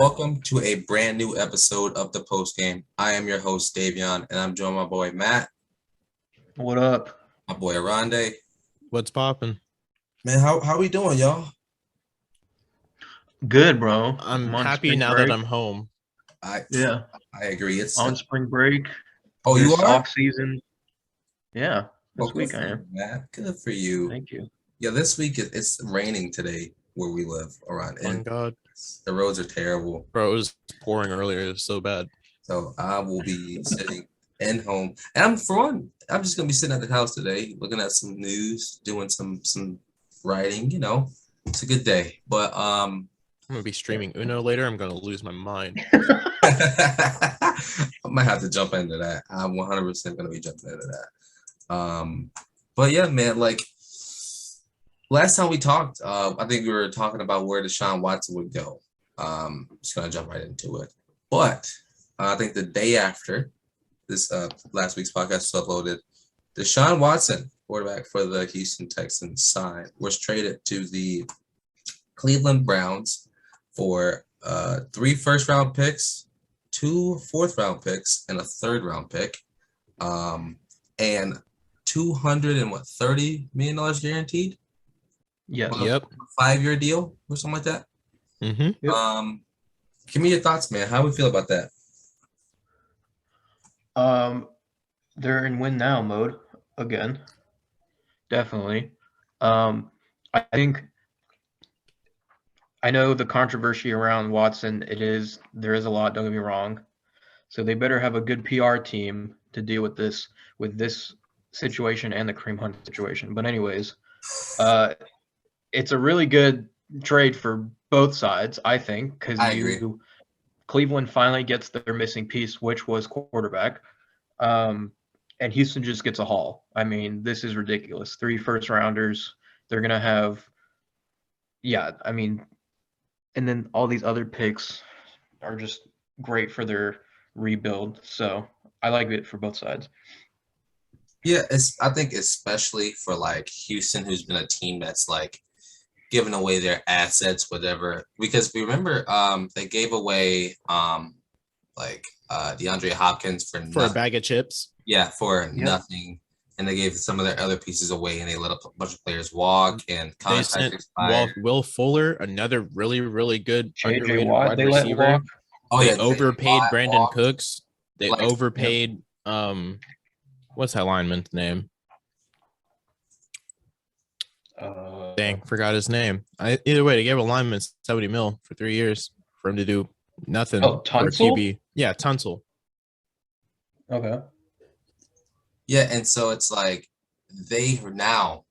Welcome to a brand new episode of the Post Game. I am your host, Davion, and I'm joined by my boy Matt, What up? my boy Oronde. What's poppin'? Man, how we doing, y'all? Good, bro. I'm on happy spring now break. that I'm home. I Yeah, agree. It's on spring break. oh, you this are? off season. Yeah, Well, this good week for I you, am. Matt. Good for you. Thank you. Yeah, this week it's raining today where we live around, Oh my and god. the roads are terrible. Bro, it was pouring earlier. It was so bad. So I will be sitting in home, and I'm just gonna be sitting at the house today, looking at some news, doing some writing. It's a good day. But I'm gonna be streaming Uno later. I'm gonna lose my mind. I might have to jump into that. I'm 100% gonna be jumping into that. But yeah, man, like last time we talked, I think we were talking about where Deshaun Watson would go. Just gonna jump right into it. But I think the day after this last week's podcast was uploaded, Deshaun Watson, quarterback for the Houston Texans, was traded to the Cleveland Browns for 3 first-round picks, 2 fourth-round picks, and a third-round pick, and $230 million guaranteed. Yes. Yep. 5-year deal or something like that. Mm-hmm. Yep. Give me your thoughts, man. How we feel about that? They're in win now mode again. Definitely. I think I know the controversy around Watson. There is a lot. Don't get me wrong. So they better have a good PR team to deal with this situation and the Kareem Hunt situation. But anyways, it's a really good trade for both sides, I think, because I agree. Cleveland finally gets their missing piece, which was quarterback, and Houston just gets a haul. I mean, this is ridiculous. 3 first-rounders. They're gonna have, and then all these other picks are just great for their rebuild. So I like it for both sides. Yeah, I think especially for like Houston, who's been a team that's like giving away their assets, whatever. Because we remember they gave away DeAndre Hopkins for For a nothing. bag of chips. Yeah, for Yep. nothing. And they gave some of their other pieces away, and they let a bunch of players walk and They contracts sent expire. Will Fuller, another really, really good J.J. underrated Watt, wide they let receiver. walk. Oh They yeah, overpaid Brandon walked. Cooks. They Like- overpaid what's that lineman's name? Dang, forgot his name. Either way, they gave a lineman $70 million for 3 years for him to do nothing Oh, for a Tunsil? QB. Yeah, Tunsil. Okay. Yeah, and so it's like they're now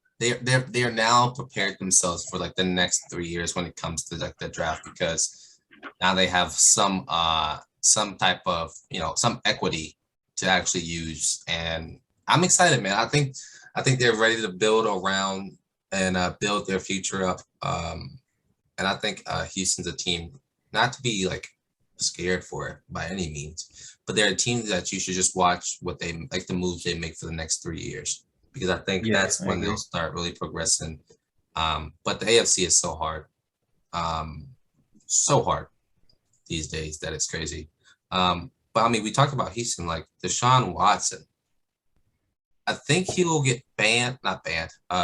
prepared themselves for like the next 3 years when it comes to like the draft, because now they have some type of some equity to actually use, and I'm excited, man. I think they're ready to build around and build their future up, and I think Houston's a team not to be like scared for it by any means, but they're a team that you should just watch what they like, the moves they make for the next 3 years, because I think Yeah, that's I when agree. they'll start really progressing. But the AFC is so hard, so hard these days that it's crazy. But I mean, we talked about Houston, like Deshaun Watson. I think he will get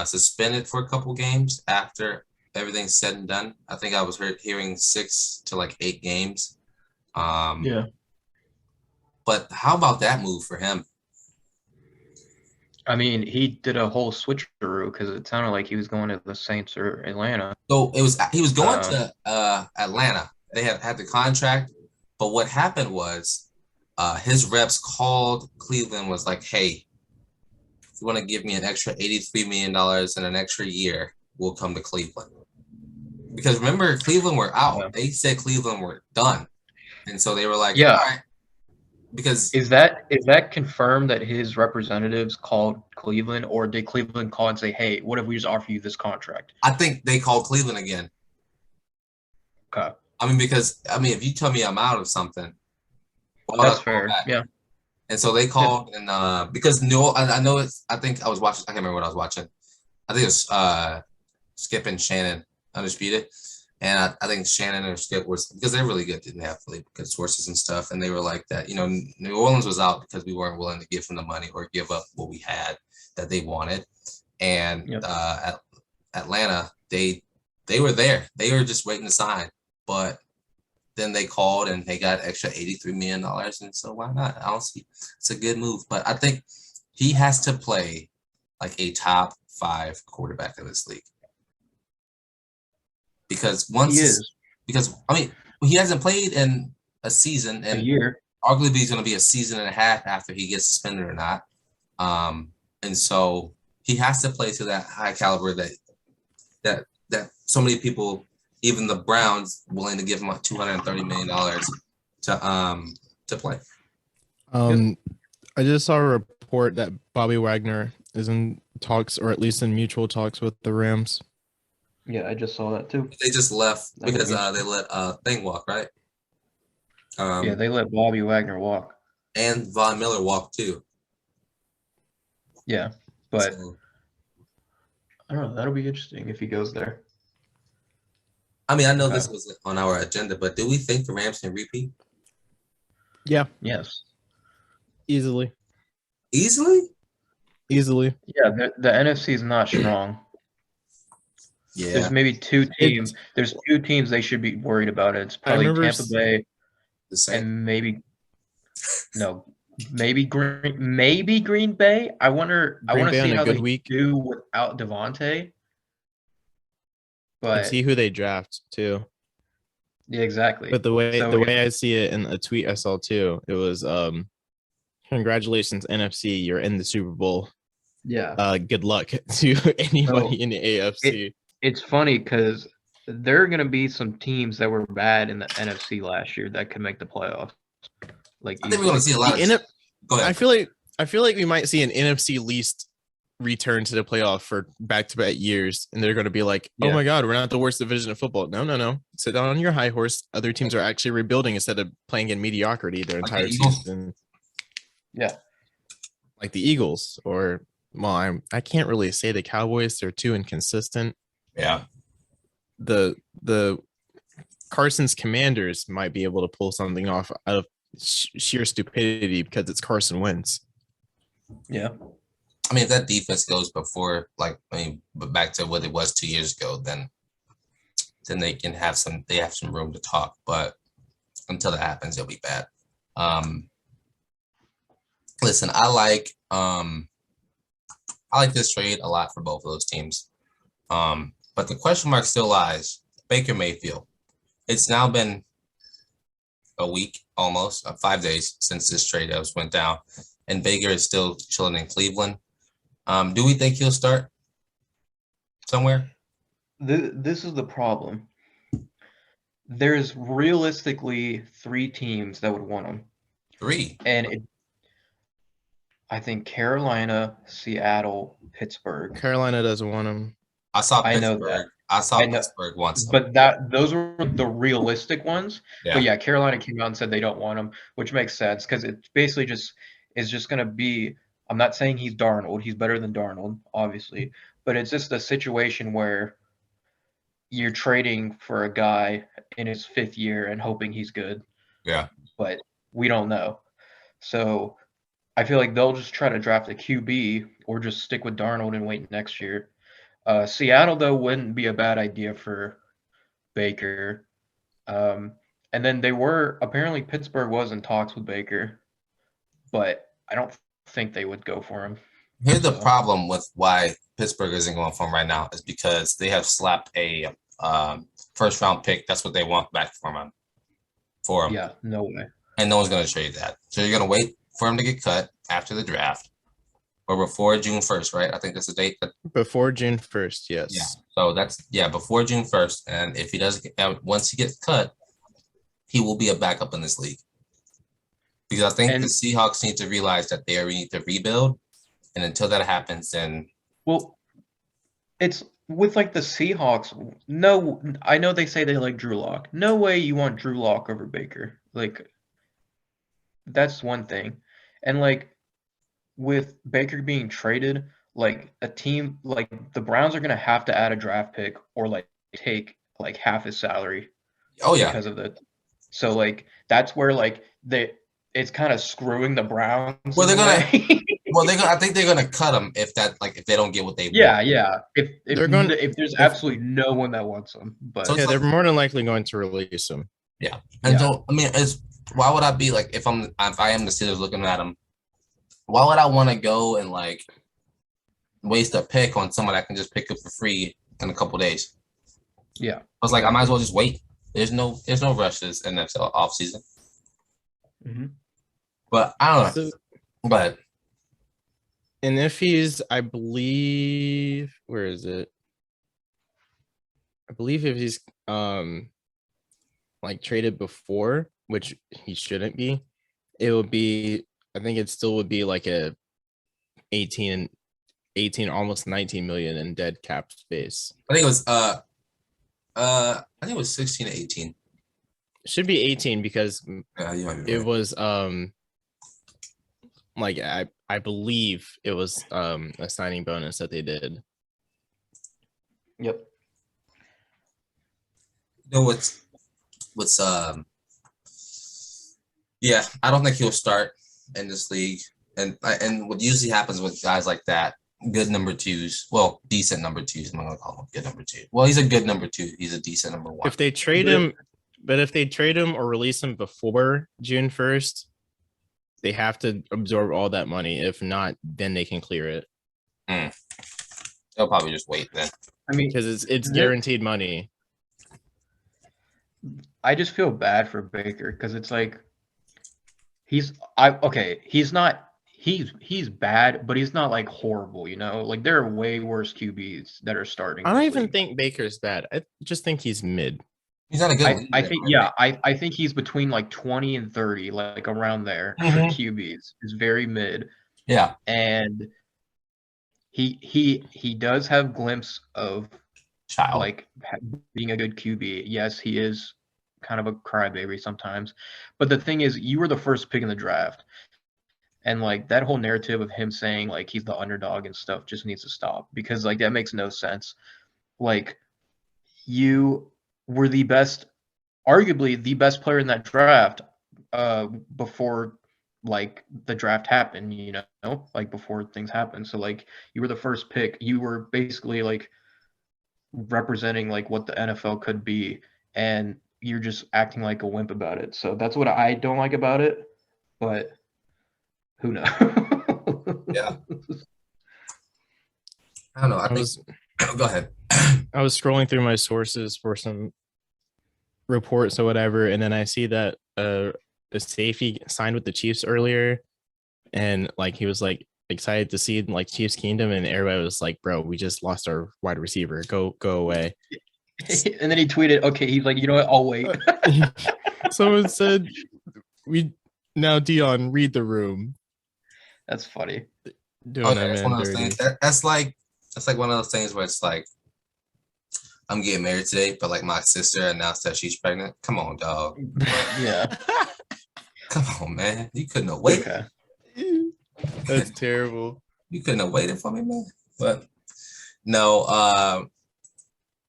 suspended for a couple games after everything's said and done. I think I was hearing 6 to like 8 games. Yeah. But how about that move for him? I mean, he did a whole switcheroo because it sounded like he was going to the Saints or Atlanta. So he was going to Atlanta. They had the contract, but what happened was his reps called Cleveland, was like, hey, if you want to give me an extra $83 million and an extra year, we'll come to Cleveland. Because remember, Cleveland were out. Yeah. They said Cleveland were done. And so they were like, Yeah. all right. Because Is that confirmed that his representatives called Cleveland, or did Cleveland call and say, hey, what if we just offer you this contract? I think they called Cleveland again. Okay. I mean, if you tell me I'm out of something, why would I That's call fair. back? Yeah. And so they called, and because I think I was watching. I can't remember what I was watching. I think it was Skip and Shannon, Undisputed. And I think Shannon and Skip was, because they're really good, didn't have really good sources and stuff. And they were like that, New Orleans was out because we weren't willing to give them the money or give up what we had that they wanted. And Yep. at Atlanta, they were there. They were just waiting to sign. But then they called and they got extra $83 million. And so why not? I don't see, it's a good move. But I think he has to play like a top 5 quarterback in this league. Because I mean, he hasn't played in a season and a year. Arguably he's going to be a season and a half after he gets suspended or not. And so he has to play to that high caliber that so many people, even the Browns, willing to give him like $230 million to play. I just saw a report that Bobby Wagner is in talks, or at least in mutual talks, with the Rams. Yeah, I just saw that too. They just left because they let Thing walk, right? Yeah, they let Bobby Wagner walk. And Von Miller walk too. Yeah, but so, I don't know. That'll be interesting if he goes there. I mean, I know this was on our agenda, but do we think the Rams can repeat? Yeah. Yes. Easily. Easily? Easily. Yeah, the NFC is not strong. Yeah. There's maybe 2 teams. There's 2 teams they should be worried about. It's probably Tampa Bay and maybe Green Bay. I want to see how they do without Devontae. But and see who they draft too. Yeah, exactly. But the way I see it in a tweet I saw too, it was congratulations NFC, you're in the Super Bowl. Yeah. Good luck to anybody in the AFC. It's funny because there are going to be some teams that were bad in the NFC last year that could make the playoffs. Like I think we're going to see a lot of. Go ahead. I feel like we might see an NFC least return to the playoff for back-to-back years, and they're going to be like, "Oh my God, we're not the worst division of football." No. Sit down on your high horse. Other teams are actually rebuilding instead of playing in mediocrity their entire season. Yeah, like the Eagles, or I can't really say the Cowboys. They're too inconsistent. Yeah. The Carson's Commanders might be able to pull something off out of sheer stupidity because it's Carson Wentz. Yeah. I mean, if that defense goes back to what it was 2 years ago, then they can have some room to talk. But until that happens, it'll be bad. Listen, I like this trade a lot for both of those teams. But the question mark still lies. Baker Mayfield. It's now been a week, almost 5 days since this trade went down, and Baker is still chilling in Cleveland. Do we think he'll start somewhere? This is the problem. There's realistically 3 teams that would want him. 3. And I think Carolina, Seattle, Pittsburgh. Carolina doesn't want him. I saw Pittsburgh. Pittsburgh wants him. But those were the realistic ones. Yeah. But yeah, Carolina came out and said they don't want him, which makes sense because it basically is just going to be. I'm not saying he's Darnold. He's better than Darnold, obviously. But it's just a situation where you're trading for a guy in his 5th year and hoping he's good. Yeah. But we don't know. So I feel like they'll just try to draft a QB or just stick with Darnold and wait next year. Seattle, though, wouldn't be a bad idea for Baker. And then apparently Pittsburgh was in talks with Baker, but I don't think they would go for him. Here's the problem with why Pittsburgh isn't going for him right now is because they have slapped a first-round pick. That's what they want back for him. Yeah, no way. And no one's going to trade that. So you're going to wait for him to get cut after the draft or before June 1st, right? I think that's the date. Before June 1st, yes. Yeah. So before June 1st. And if he doesn't, once he gets cut, he will be a backup in this league. Because I think the Seahawks need to realize that they need to rebuild. And until that happens, then. Well, it's with the Seahawks. No, I know they say they like Drew Lock. No way you want Drew Lock over Baker. That's one thing. And with Baker being traded, a team like the Browns are going to have to add a draft pick or take like half his salary Oh yeah. because of the. So like that's where like it's kind of screwing the Browns. Well, in a way. I think they're gonna cut him if they don't get what they Yeah, want. yeah. If there's if- absolutely no one that wants him, but So it's Yeah, like- they're more than likely going to release him. Yeah. And Yeah. so I mean, why would I be like if I am the Steelers looking at him? Why would I want to go and like waste a pick on someone I can just pick up for free in a couple days? yeah. I was like, I might as well just wait. There's no rush this NFL offseason. Mhm. But I don't know. So, But and if he's, I believe, where is it? I believe if he's like traded before, which he shouldn't be, it would be, I think it still would be like a 18, almost 19 million in dead cap space. I think it was I think it was 16 to 18. It should be 18 because Yeah, you might be it right. was like I believe it was a signing bonus that they did. Yep. You know what's yeah, I don't think he'll start in this league. And what usually happens with guys like that, good number twos, well, decent number twos, I'm not gonna call him good number two. Well, he's a good number two, he's a decent number one. If they trade him, but if they trade him or release him before June 1st, they have to absorb all that money. If not, then they can clear it. They'll probably just wait then. I mean, Because it's guaranteed money. I just feel bad for Baker because it's like he's bad, but he's not like horrible, you know? Like there are way worse QBs that are starting. I don't this even league. think Baker's bad. I just think he's mid. He's not a good leader, I think man. I think he's between like 20 and 30, like around there for Mhm. QBs. He's very mid, Yeah. and he does have glimpse of Child. like being a good QB. Yes, he is kind of a crybaby sometimes, but the thing is, you were the first pick in the draft, and like that whole narrative of him saying like he's the underdog and stuff just needs to stop because like that makes no sense. Like you were the best, arguably the best player in that draft before like the draft happened, you know, like before things happened. So like you were the first pick. You were basically like representing like what the NFL could be, and you're just acting like a wimp about it. So that's what I don't like about it, but who knows? Yeah. I don't know. I think go ahead. I was scrolling through my sources for some reports or whatever, and then I see that the safety signed with the Chiefs earlier, and like he was like excited to see like Chiefs Kingdom, and everybody was like, "Bro, we just lost our wide receiver. Go away." And then he tweeted, "Okay," he's like, "You know what? I'll wait." Someone said, "We now Dion read the room." That's funny. Doing Oh, that that's man one of those dirty. things. That's like one of those things where it's like I'm getting married today, but like my sister announced that she's pregnant. Come on, dog. Yeah. Come on, man. You couldn't have waited. Okay. That's terrible. You couldn't have waited for me, man. But no,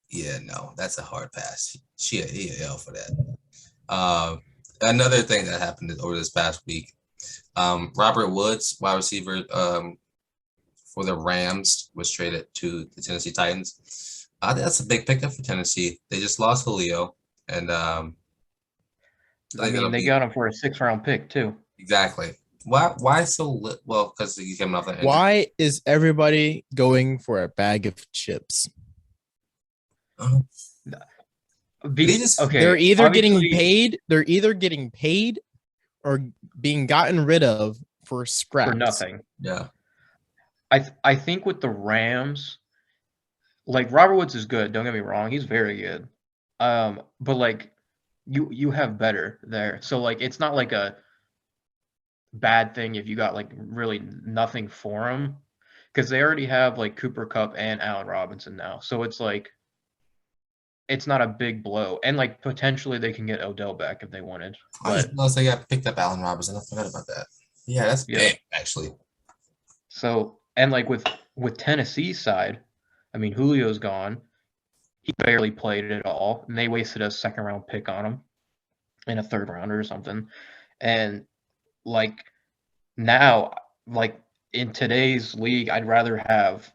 yeah, no, that's a hard pass. He a L for that. Another thing that happened over this past week, Robert Woods, wide receiver for the Rams, was traded to the Tennessee Titans. That's a big pickup for Tennessee. They just lost Julio, and I mean, they got him for a 6th-round pick too. exactly. Why so well? Because he came off the injury. Why is everybody going for a bag of chips? Uh, Okay, They're either getting obviously paid or being gotten rid of for scraps. for nothing. yeah. I think with the Rams, like Robert Woods is good. Don't get me wrong, he's very good. But like you have better there. So like it's not like a bad thing if you got like really nothing for him, because they already have like Cooper Kupp and Allen Robinson now. So it's like it's not a big blow, and like potentially they can get Odell back if they wanted. I just noticed they got picked up Allen Robinson. I forgot about that. Yeah, that's big actually. So and like with Tennessee's side, I mean Julio's gone. he barely played it at all, and they wasted a second-round pick on him in a third rounder or something. And like now, like in today's league, I'd rather have.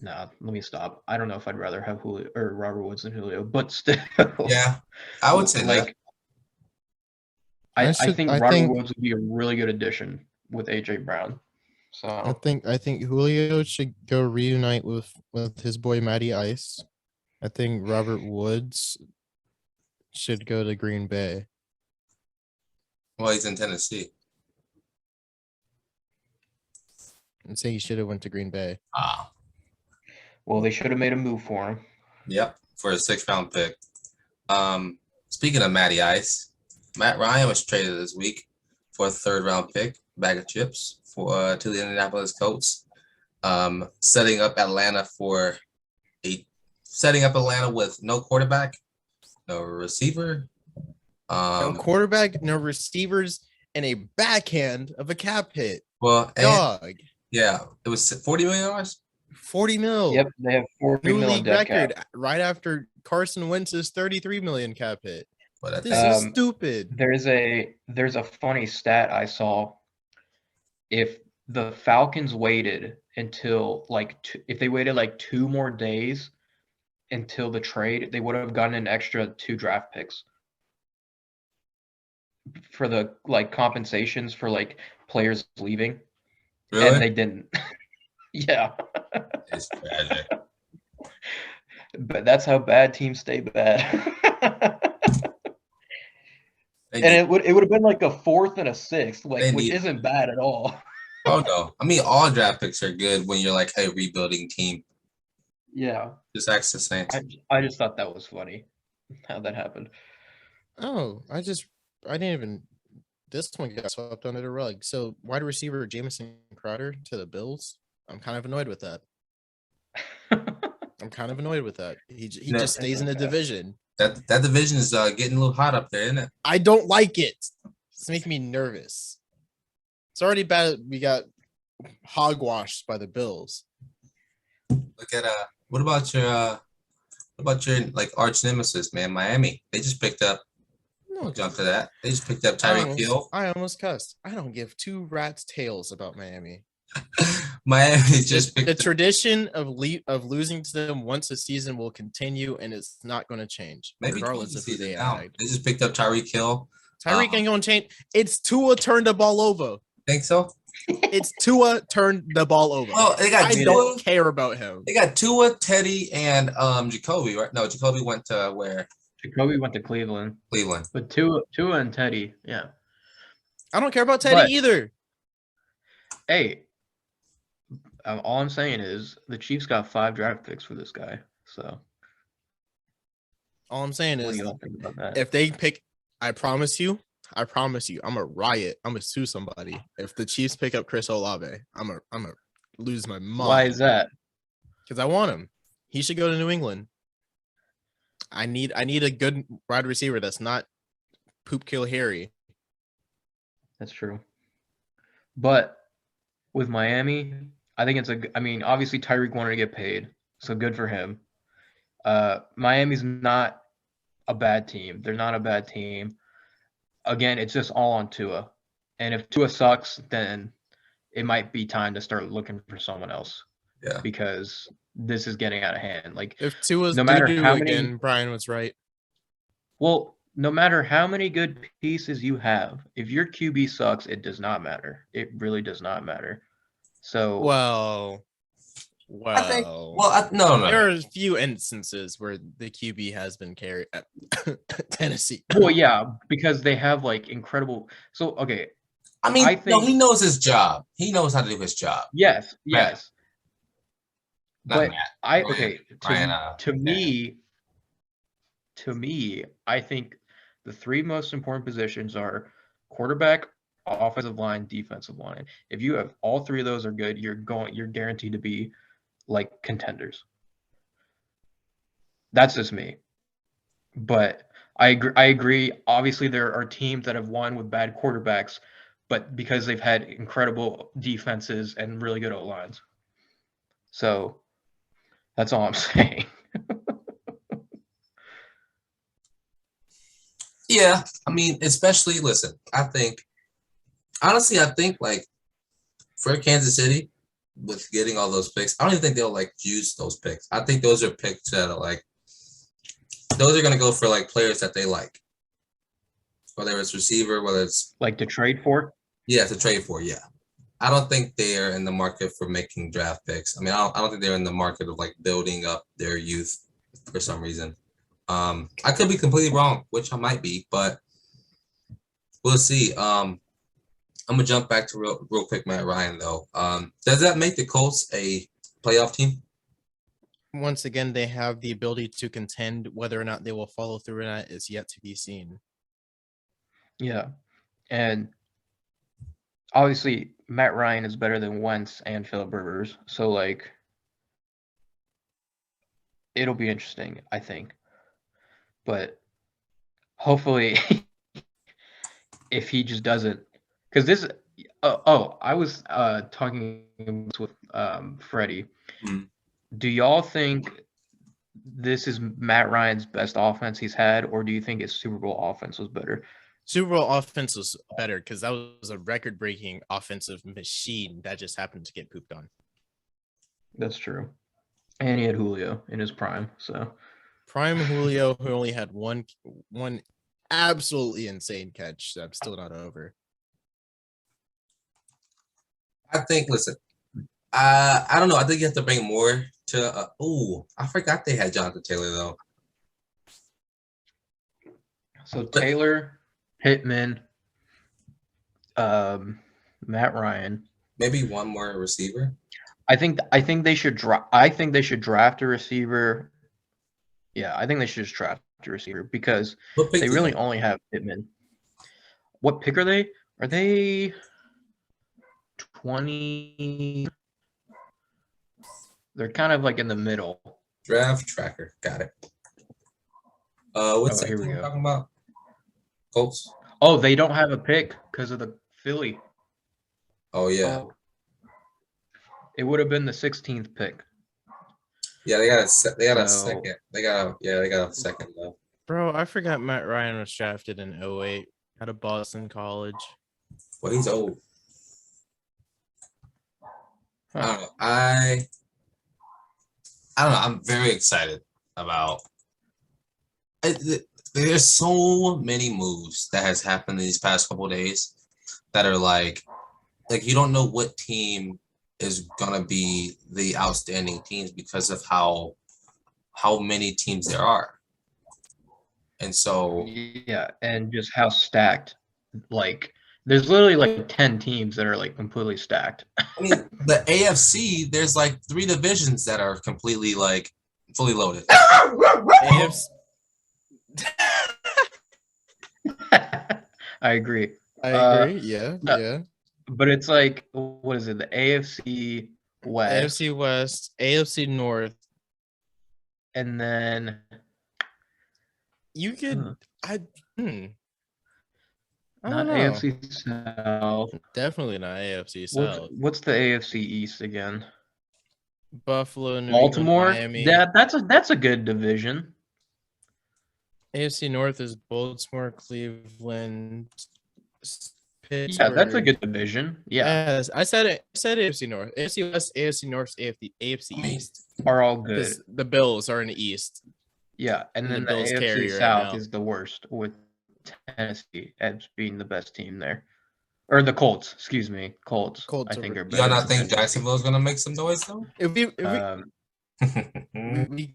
No, let me stop. I don't know if I'd rather have Julio or Robert Woods than Julio, but still, Yeah, I would say that. like I think I Robert think Woods would be a really good addition with AJ Brown. I So think Julio should go reunite with his boy Matty Ice. I think Robert Woods should go to Green Bay. Well, he's in Tennessee. And say he should have went to Green Bay. Ah, well, they should have made a move for him. yep, for a 6th-round pick. Speaking of Matty Ice, Matt Ryan was traded this week for a 3rd-round pick, bag of chips for to the Indianapolis Colts. Setting up Atlanta with no quarterback, no receiver, No quarterback, no receivers, and a backhand of a cap hit. Well, Dog. Yeah, it was $40 million. 40 mil. Yep, they have 40 New million league dead record cap. right after Carson Wentz's 33 million cap hit. But This is stupid. There's a funny stat I saw. If the Falcons waited until if they waited like 2 more days until the trade, they would have gotten an extra 2 draft picks for the compensations for players leaving. Really? And they didn't. Yeah. It's tragic. But that's how bad teams stay bad. And it would have been like a 4th and a 6th, which isn't bad at all. Oh no. I mean, all draft picks are good when you're like a rebuilding team. Yeah. Just ask the Saints. I just thought that was funny how that happened. Oh, I didn't even. This one got swept under the rug. So wide receiver Jamison Crowder to the Bills. I'm kind of annoyed with that. He just stays in the division. That division is getting a little hot up there, isn't it? I don't like it. It's making me nervous. It's already bad. We got hogwashed by the Bills. Look at what about your arch nemesis, man, Miami? They just picked up. No, Jump to that. They just picked up Tyreek Hill. I almost cussed. I don't give 2 rats tails about Miami. Miami just picked the tradition of losing to them once a season will continue, and it's not going to change. Maybe regardless of who they add. They just picked up Tyreek Hill. Tyreek ain't going to change. It's Tua turned the ball over. Think so? It's Tua turned the ball over. Well, I don't care about him. They got Tua, Teddy, and Jacoby, right? No, Jacoby went to where? Jacoby went to Cleveland. But Tua and Teddy, yeah. I don't care about Teddy either. Hey, all I'm saying is the Chiefs got 5 draft picks for this guy. So all I'm saying is about that? If they pick, I promise you, I'm gonna riot. I'm gonna sue somebody. If the Chiefs pick up Chris Olave, I'm gonna lose my mind. Why is that? Because I want him. He should go to New England. I need a good wide receiver that's not poop kill Harry. That's true. But with Miami, I think obviously Tyreek wanted to get paid, so good for him. Miami's not a bad team. They're not a bad team. Again, it's just all on Tua. And if Tua sucks, then it might be time to start looking for someone else. Yeah. Because this is getting out of hand. If Tua's no matter how again, many, Brian was right. Well, no matter how many good pieces you have, if your QB sucks, it does not matter. It really does not matter. So no. There are a few instances where the QB has been carried at Tennessee. Well, yeah, because they have incredible. So okay, I mean, he knows his job. He knows how to do his job. Yes. But to me, I think the 3 most important positions are quarterback, offensive line, defensive line. If you have all 3 of those are good, you're guaranteed to be contenders. That's just me. But I agree. Obviously, there are teams that have won with bad quarterbacks, but because they've had incredible defenses and really good O-lines. So that's all I'm saying. Yeah, I mean, especially listen. Honestly, I think like for Kansas City, with getting all those picks, I don't even think they'll like use those picks. I think those are picks that are like those are gonna go for like players that they like, whether it's receiver, whether it's Like to trade for? to trade for. Yeah, I don't think they are in the market for making draft picks. I mean, I don't think they're in the market of like building up their youth for some reason. I could be completely wrong, which I might be, but we'll see. I'm gonna jump back to real quick, Matt Ryan though. Does that make the Colts a playoff team? Once again, they have the ability to contend. Whether or not they will follow through or not is yet to be seen. Yeah. And obviously Matt Ryan is better than Wentz and Philip Rivers. So like it'll be interesting, I think. But hopefully if he just doesn't, because this I was talking with Freddie. Do y'all think this is Matt Ryan's best offense he's had, or do you think his Super Bowl offense was better? Super Bowl offense was better because that was a record-breaking offensive machine that just happened to get pooped on. That's true. And he had Julio in his prime. So prime Julio, who only had one absolutely insane catch that I'm still not over. I think. Listen, I don't know. I think you have to bring more to. I forgot they had Jonathan Taylor though. So Taylor, Pittman, Matt Ryan. Maybe one more receiver. I think they should draft a receiver. Yeah, I think they should just draft a receiver because they really only have Pittman. What pick are they? Are they 20? They're kind of like in the middle. Draft tracker. Got it. What's that team talking about? Colts. Oh, they don't have a pick because of the Philly. Oh yeah. It would have been the 16th pick. Yeah, they got a second. They got a second though. Bro, I forgot Matt Ryan was drafted in 2008 out of Boston College. Well, he's old. I don't know. I don't know. I'm very excited about it. There's so many moves that has happened these past couple of days that are like you don't know what team is gonna be the outstanding teams because of how many teams there are. And so yeah, and just how stacked. Like there's literally like 10 teams that are like completely stacked. I mean, the AFC, there's like 3 divisions that are completely like fully loaded. AFC. I agree. Yeah. But it's like, what is it? The AFC West. AFC West, AFC North. And then you could not know. AFC South. Definitely not AFC South. What's the AFC East again? Buffalo, New Baltimore, England, Miami. That's a good division. AFC North is Baltimore, Cleveland, Pittsburgh. Yeah, that's a good division. Yeah, yes, I said it. I said AFC North, AFC West, AFC North, AFC East are all good. The Bills are in the East. Yeah, and then the AFC South is the worst with Tennessee as being the best team there. Or the Colts, excuse me. Colts I think are better. You not think Jacksonville is gonna make some noise though? We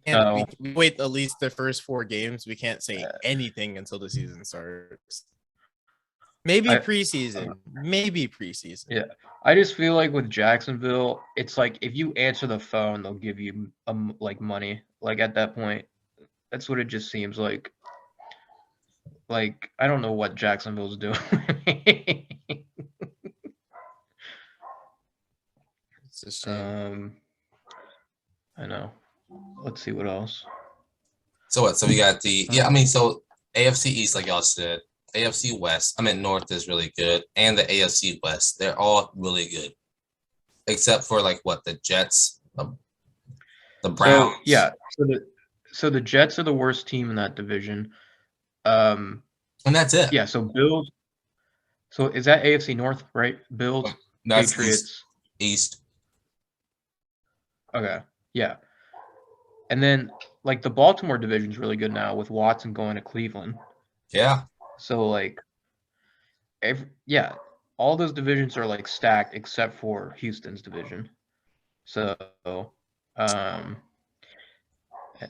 can't we wait at least the first 4 games. We can't say anything until the season starts. Maybe preseason. Yeah. I just feel like with Jacksonville, it's like if you answer the phone, they'll give you like money. Like at that point, that's what it just seems like. Like I don't know what Jacksonville's doing. It's a shame. I know. Let's see what else. So what? So we got the so AFC East, like y'all said, AFC West. North is really good, and the AFC West. They're all really good, except for like what the Jets, the Browns. So the Jets are the worst team in that division. And that's it. Yeah, so Bills. So is that AFC North, right? Bills, That's Patriots. East. Okay, yeah. And then like the Baltimore division's really good now with Watson going to Cleveland. Yeah. So like, all those divisions are like stacked except for Houston's division. So, and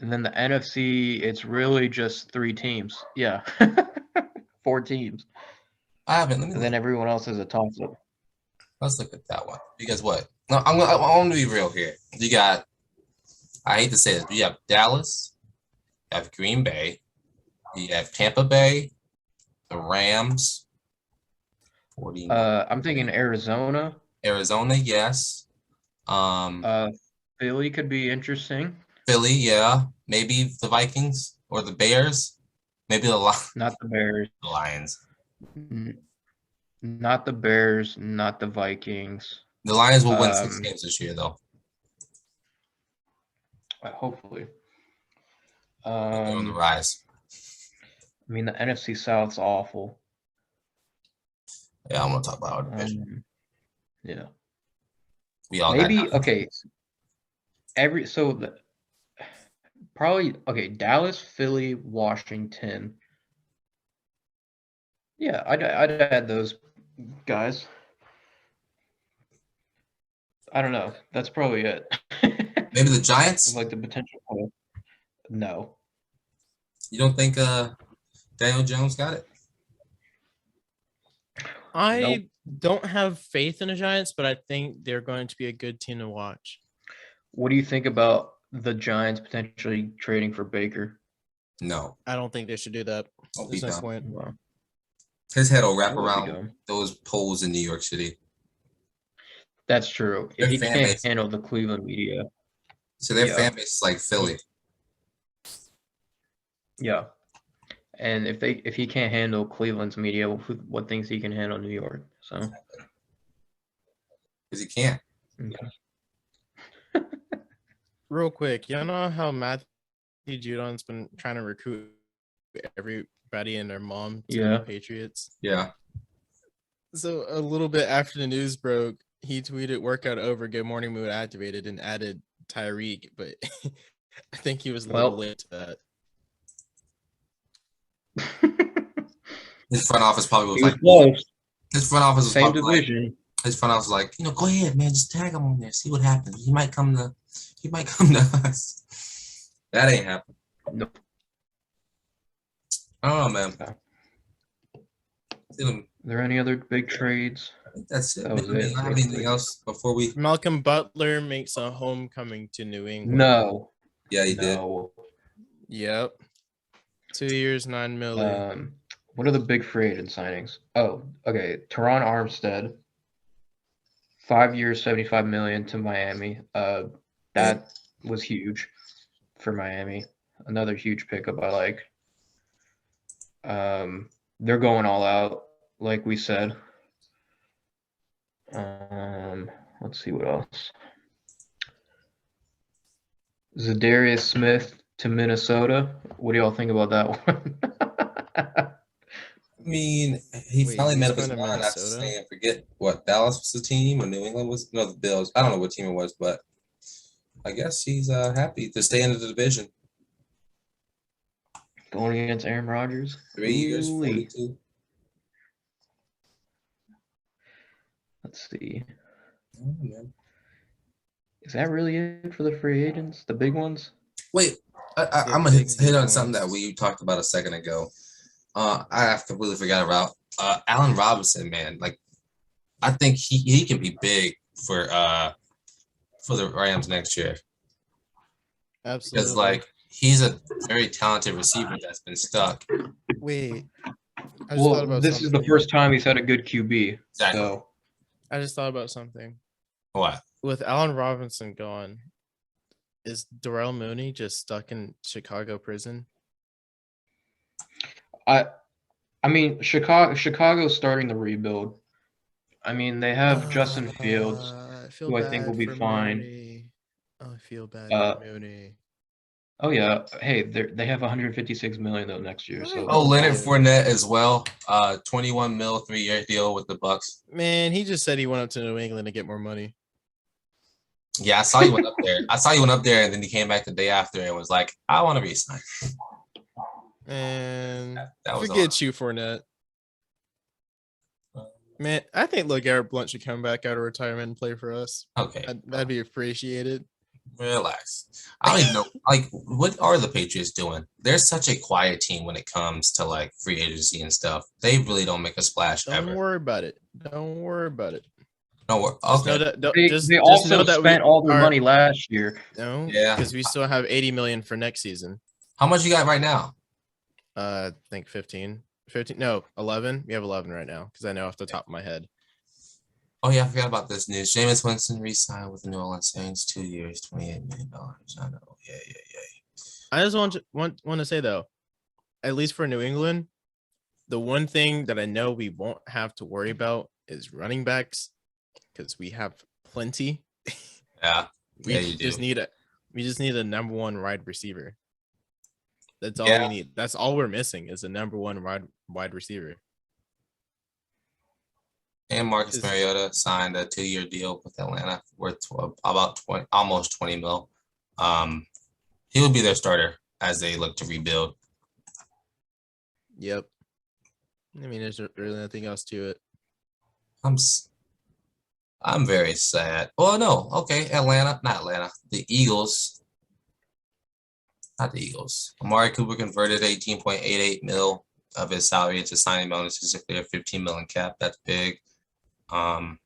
then the NFC, it's really just 3 teams. Yeah, 4 teams, I haven't. Let me and look. then everyone else is a toss-up. Let's look at that one. Because what? No, I want to be real here. You got, I hate to say this, but you have Dallas, you have Green Bay, you have Tampa Bay, the Rams, 49. I'm thinking Arizona. Arizona, yes. Philly could be interesting. Philly, yeah. Maybe the Vikings or the Bears. Maybe the Not the Bears. Lions. Not the Bears. Not the Vikings. The Lions will win 6 games this year, though. Hopefully. They're on the rise. I mean, the NFC South's awful. Yeah, I'm gonna talk about our division. Yeah. We all maybe okay. Probably okay. Dallas, Philly, Washington. Yeah, I'd add those guys. I don't know. That's probably it. Maybe the Giants. Like the potential. No. You don't think Daniel Jones got it? I don't have faith in the Giants, but I think they're going to be a good team to watch. What do you think about the Giants potentially trading for Baker? No. I don't think they should do that. There's no point. Wow. His head will wrap around those poles in New York City. That's true. If he can't handle the Cleveland media. So their fan base is like Philly. Yeah. And if he can't handle Cleveland's media, what thinks he can handle New York? So. Because he can't. Okay. Real quick, y'all know how Matthew Judon's been trying to recruit everybody and their mom to the Patriots? Yeah. So a little bit after the news broke, he tweeted "workout over, good morning mood activated" and added Tyreek, but I think he was a little late to that. His front office probably was like, close. His front office was same probably division. Like, his front office was like, go ahead, man, just tag him on there, see what happens. He might come to us. That ain't happening. Nope. Oh man. Are there any other big trades? I think that's it. That was it. Have anything else before we? Malcolm Butler makes a homecoming to New England. No. Yeah, he did. Yep. 2 years, $9 million. What are the big free agent signings? Oh, okay. Teron Armstead, 5 years, $75 million to Miami. That was huge for Miami. Another huge pickup I like. They're going all out, like we said. Let's see what else. Zadarius Smith to Minnesota. What do y'all think about that one? I mean, he finally made up his mind after saying, forget what Dallas was the team or New England was. No, the Bills. I don't know what team it was, but I guess he's happy to stay in the division. Going against Aaron Rodgers. 3 years, 42. Let's see. Oh, man. Is that really it for the free agents? The big ones? Wait, I'm going to hit on something that we talked about a second ago. I have completely forgot about Allen Robinson, man. Like, I think he can be big for the Rams next year. Absolutely. Because like he's a very talented receiver that's been stuck. Wait. Well, this is the first time he's had a good QB. Exactly. So. I just thought about something. What? With Allen Robinson gone, is Darrell Mooney just stuck in Chicago prison? I mean, Chicago's starting the rebuild. I mean, they have Justin Fields, who I think will be fine. I feel bad for Mooney. Oh yeah. Hey, they have 156 million though next year. So Oh, Leonard Fournette as well. 21 mil, 3-year deal with the Bucks. Man, he just said he went up to New England to get more money. Yeah, I saw you went up there. And then he came back the day after and was like, "I want to resign." And That was forget you, Fournette. Man, I think LeGarrette Blount should come back out of retirement and play for us. Okay, That'd be appreciated. relax. I don't even know. Like, what are the Patriots doing? They're such a quiet team when it comes to like free agency and stuff. They really don't make a splash Don't ever. worry about it. Don't worry about it. No, we're Just know okay. that, they just also know that spent all their money last year. No, Yeah. because we still have 80 million for next season. How much you got right now? I think 15. 15. No, 11. We have 11 right now because I know off the top of my head. Oh yeah, I forgot about this news. Jameis Winston re-signed with the New Orleans Saints, 2 years, $28 million. I know. Yeah. I just want to say though, at least for New England, the one thing that I know we won't have to worry about is running backs because we have plenty. Yeah. We just need a number one wide receiver. That's all we need. That's all we're missing is a number one wide receiver. And Marcus Mariota signed a 2-year deal with Atlanta worth almost 20 mil. He will be their starter as they look to rebuild. Yep. I mean, there's really nothing else to it. I'm very sad. Oh no, okay, not Atlanta. The Eagles. Not the Eagles. Amari Cooper converted 18.88 mil of his salary into signing bonuses if they're 15 million cap. That's big. I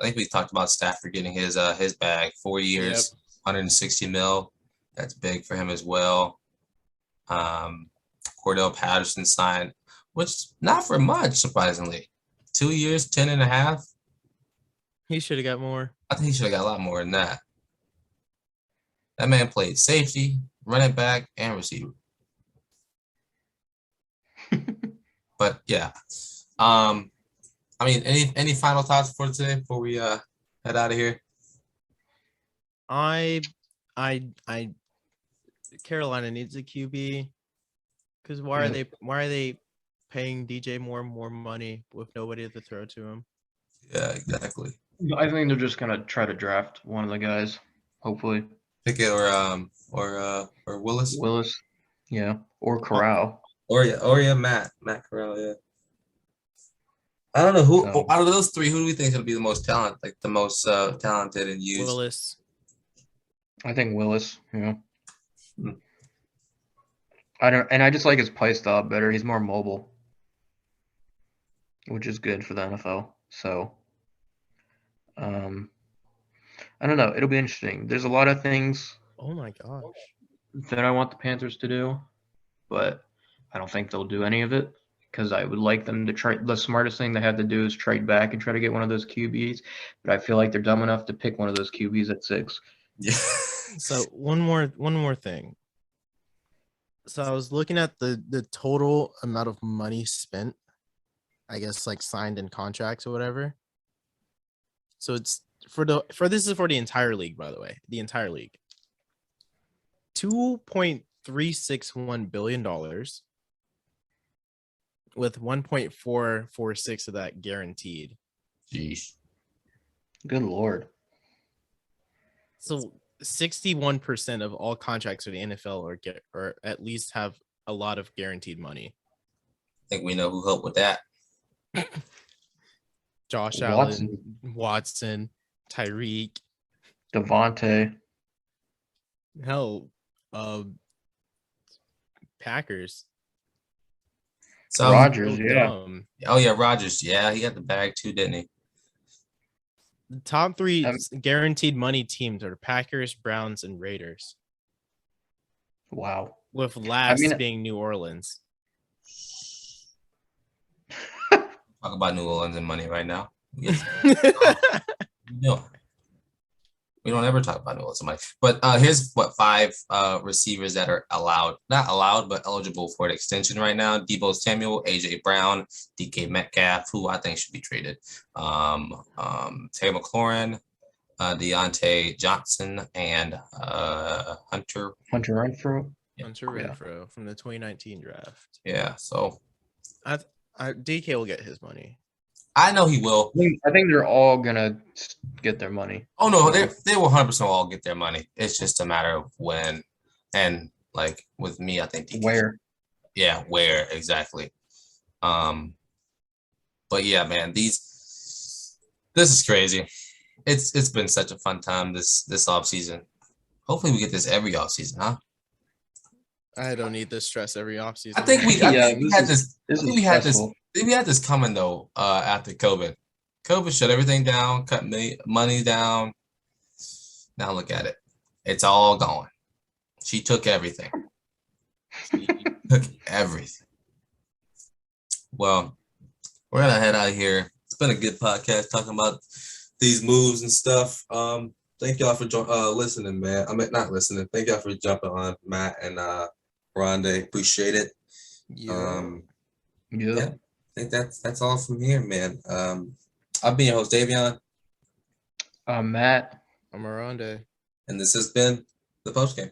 think we talked about Stafford getting his bag, 4 years, 160 mil. That's big for him as well. Cordell Patterson signed, which not for much, surprisingly. 2 years, 10.5. He should have got more. I think he should have got a lot more than that. That man played safety, running back, and receiver. But yeah. I mean, any final thoughts for today before we head out of here? Carolina needs a QB because why are they paying DJ more money with nobody to throw to him? Yeah, exactly. I think they're just gonna try to draft one of the guys, hopefully. Pickett or Willis. Willis, yeah, or Corral. Matt Corral, yeah. I don't know who out of those three, who do we think is gonna be the most talented and used? Willis. I think Willis, yeah. I just like his play style better. He's more mobile, which is good for the NFL. So, I don't know. It'll be interesting. There's a lot of things. Oh my gosh. That I want the Panthers to do, but I don't think they'll do any of it because I would like them to try. The smartest thing they have to do is trade back and try to get one of those QBs. But I feel like they're dumb enough to pick one of those QBs at 6. Yeah. So one more thing. So I was looking at the total amount of money spent, I guess like signed in contracts or whatever. So it's this is for the entire league, by the way, the entire league. $2.361 billion with 1.446 of that guaranteed. Jeez. Good Lord. So 61% of all contracts for the NFL or at least have a lot of guaranteed money. I think we know who helped with that. Josh Allen, Watson, Tyreek, Devontae. Hell, Packers. So Rodgers, yeah. Oh yeah, Rodgers. Yeah, he got the bag too, didn't he? The top 3 guaranteed money teams are Packers, Browns, and Raiders. Wow. With last being New Orleans. Talk about New Orleans and money right now. No. We don't ever talk about New Orleans and money. But here's 5 receivers that are not allowed, but eligible for an extension right now. Deebo Samuel, AJ Brown, DK Metcalf, who I think should be traded. Terry McLaurin, Deontay Johnson, and Hunter. Hunter Renfro. Hunter Renfro from the 2019 draft. Yeah, so DK will get his money. I know he will. I think they're all gonna get their money. Oh no, they will 100% all get their money. It's just a matter of when, and like with me, I think DK, Where? Yeah, where exactly. But yeah, man, this is crazy. It's been such a fun time this off season. Hopefully we get this every off season, huh? I don't need this stress every offseason. I think we had this coming though after COVID. COVID shut everything down, cut money down. Now look at it. It's all gone. She took everything. She took everything. Well, we're gonna head out of here. It's been a good podcast talking about these moves and stuff. Thank y'all for listening, man. I mean, not listening. Thank y'all for jumping on, Matt and Oronde. Appreciate it. Yeah. I think that's all from here, man. I've been your host, Davion. Matt. I'm Oronde. And this has been the postgame.